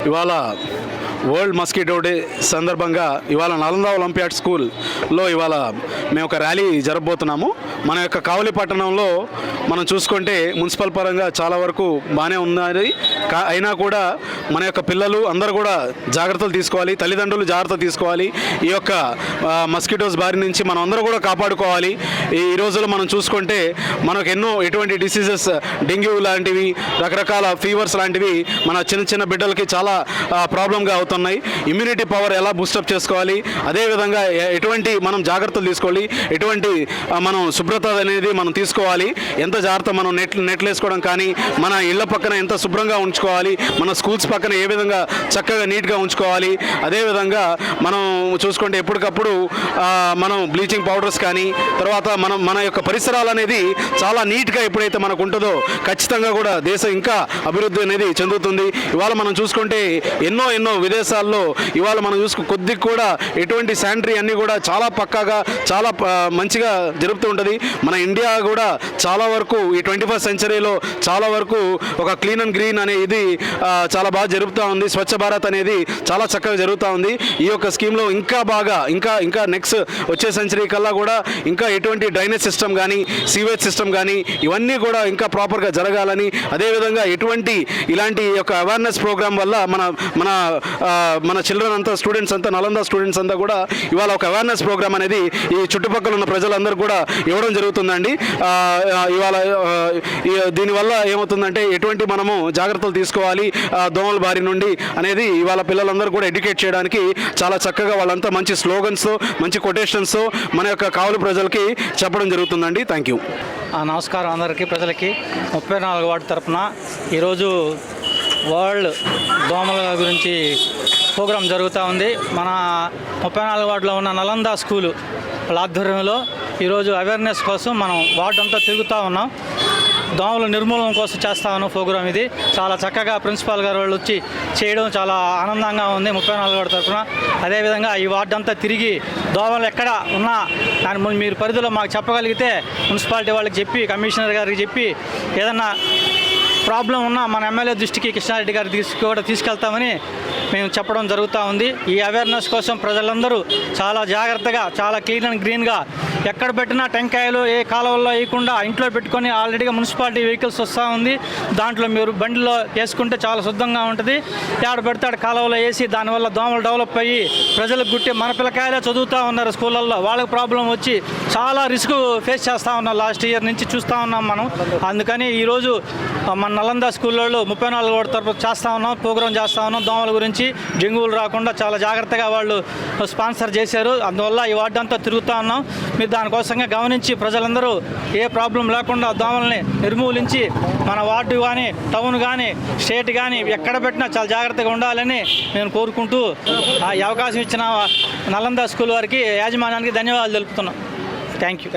ఇవాళ world mosquito day సందర్భంగా ఇవాళ నలంద ఒలింపియాడ్ స్కూల్లో ఇవాళ మేము ఒక ర్యాలీ జరగబోతున్నాము. మన యొక్క కావలి పట్టణంలో మనం చూసుకుంటే మున్సిపల్ పరంగా చాలా వరకు బాగానే ఉన్నది. అయినా కూడా మన యొక్క పిల్లలు అందరూ కూడా జాగ్రత్తలు తీసుకోవాలి, తల్లిదండ్రులు జాగ్రత్త తీసుకోవాలి. ఈ యొక్క మస్కిటోస్ బారి నుంచి మనం అందరూ కూడా కాపాడుకోవాలి. ఈ రోజుల్లో మనం చూసుకుంటే మనకు ఎన్నో ఎటువంటి డిసీజెస్, డెంగ్యూ లాంటివి, రకరకాల ఫీవర్స్ లాంటివి మన చిన్న చిన్న బిడ్డలకి చాలా ప్రాబ్లంగా అవుతున్నాయి. ఇమ్యూనిటీ పవర్ ఎలా బూస్టప్ చేసుకోవాలి, అదేవిధంగా ఎటువంటి మనం జాగ్రత్తలు తీసుకోవాలి, ఎటువంటి మనం శుభ్రత అనేది మనం తీసుకోవాలి, ఎంత జాగ్రత్త మనం నెట్లు వేసుకోవడం కానీ, మన ఇళ్ల పక్కన ఎంత శుభ్రంగా ఉంచుకోవాలి, మన స్కూల్స్ పక్కన ఏ విధంగా చక్కగా నీట్గా ఉంచుకోవాలి. అదేవిధంగా మనం చూసుకుంటే ఎప్పటికప్పుడు మనం బ్లీచింగ్ పౌడర్స్ కానీ, తర్వాత మన యొక్క పరిసరాలు అనేది చాలా నీట్గా ఎప్పుడైతే మనకు ఉంటుందో ఖచ్చితంగా కూడా దేశం ఇంకా అభివృద్ధి అనేది చెందుతుంది. ఇవాళ మనం చూసుకుంటే ఎన్నో విదేశాల్లో ఇవాళ మనం కొద్దిగా కూడా ఎటువంటి శానిటరీ అన్నీ కూడా చాలా పక్కాగా చాలా మంచిగా జరుపుతూ ఉంటుంది. మన ఇండియా కూడా చాలా వరకు ఈ 21st సెంచరీలో చాలా వరకు ఒక క్లీన్ అండ్ గ్రీన్ అనే ఇది చాలా బాగా జరుగుతూ ఉంది. స్వచ్ఛ భారత్ అనేది చాలా చక్కగా జరుగుతూ ఉంది. ఈ యొక్క స్కీమ్లో ఇంకా బాగా ఇంకా నెక్స్ట్ వచ్చే సెంచరీ కల్లా కూడా ఇంకా ఎటువంటి డ్రైనేజ్ సిస్టమ్ కానీ, సీవేజ్ సిస్టమ్ కానీ ఇవన్నీ కూడా ఇంకా ప్రాపర్గా జరగాలని, అదేవిధంగా ఎటువంటి ఇలాంటి యొక్క అవేర్నెస్ ప్రోగ్రామ్ వల్ల మన చిల్డ్రన్ అంతా, స్టూడెంట్స్ అంతా, నలంద స్టూడెంట్స్ అంతా కూడా ఇవాళ ఒక అవేర్నెస్ ప్రోగ్రామ్ అనేది ఈ చుట్టుపక్కల ఉన్న ప్రజలందరూ కూడా ఇవ్వడం జరుగుతుందండి. ఇవాళ దీనివల్ల ఏమవుతుందంటే ఎటువంటి మనము జాగ్రత్తలు తీసుకోవాలి దోమల బారి నుండి అనేది ఇవాళ పిల్లలందరూ కూడా ఎడ్యుకేట్ చేయడానికి చాలా చక్కగా వాళ్ళంతా మంచి స్లోగన్స్, మంచి కొటేషన్స్ మన యొక్క కావలి ప్రజలకి చెప్పడం జరుగుతుందండి. Thank you. నమస్కారం అందరికీ ప్రజలకి. 34వ వార్డు తరఫున ఈరోజు వరల్డ్ దోమల గురించి ప్రోగ్రాం జరుగుతూ ఉంది. మన 34వ వార్డులో ఉన్న నలంద స్కూలు వాళ్ళ ఆధ్వర్యంలో ఈరోజు అవేర్నెస్ కోసం మనం వార్డు అంతా తిరుగుతూ ఉన్నాం. దోమల నిర్మూలన కోసం చేస్తా ఉన్నాం ప్రోగ్రాం. ఇది చాలా చక్కగా ప్రిన్సిపాల్ గారు వాళ్ళు వచ్చి చేయడం చాలా ఆనందంగా ఉంది 34వ వార్డు తరఫున. అదేవిధంగా ఈ వార్డు అంతా తిరిగి దోమలు ఎక్కడ ఉన్నా దాని మీరు పరిధిలో మాకు చెప్పగలిగితే మున్సిపాలిటీ వాళ్ళకి చెప్పి, కమిషనర్ గారికి చెప్పి ఏదన్నా ప్రాబ్లం ఉన్నా మన ఎమ్మెల్యే దృష్టికి, కృష్ణారెడ్డి గారి దృష్టికి కూడా తీసుకెళ్తామని మేము చెప్పడం జరుగుతూ ఉంది. ఈ అవేర్నెస్ కోసం ప్రజలందరూ చాలా జాగ్రత్తగా, చాలా క్లీన్ అండ్ గ్రీన్గా ఎక్కడ పెట్టినా టెంకాయలు ఏ కాలువల్లో వేయకుండా ఇంట్లో పెట్టుకొని ఆల్రెడీగా మున్సిపాలిటీ వెహికల్స్ వస్తూ ఉంది. దాంట్లో మీరు బండిలో వేసుకుంటే చాలా శుద్ధంగా ఉంటుంది. ఏడ పెడితే ఆడ కాలువలో వేసి దానివల్ల దోమలు డెవలప్ అయ్యి ప్రజలకు గుట్టి మన పిల్లకాయలే చదువుతూ ఉన్నారు స్కూళ్ళల్లో, వాళ్ళకి ప్రాబ్లం వచ్చి చాలా రిస్క్ ఫేస్ చేస్తూ ఉన్నాం. లాస్ట్ ఇయర్ నుంచి చూస్తూ ఉన్నాం మనం. అందుకని ఈరోజు మన నలంద స్కూల్లో 34వ వార్డు తరఫు చేస్తూ ఉన్నాం, ప్రోగ్రాం చేస్తూ ఉన్నాం. దోమల గురించి, డెంగ్యూలు రాకుండా చాలా జాగ్రత్తగా వాళ్ళు స్పాన్సర్ చేశారు. అందువల్ల ఈ వార్డు అంతా తిరుగుతూ ఉన్నాం. మీరు దానికోసంగా గమనించి ప్రజలందరూ ఏ ప్రాబ్లం లేకుండా దోమల్ని నిర్మూలించి మన వార్డు కానీ, టౌన్ కానీ, స్టేట్ కానీ ఎక్కడ పెట్టినా చాలా జాగ్రత్తగా ఉండాలని నేను కోరుకుంటూ ఈ అవకాశం ఇచ్చిన నలంద స్కూల్ వారికి, యాజమాన్యానికి ధన్యవాదాలు తెలుపుతున్నాం. Thank you.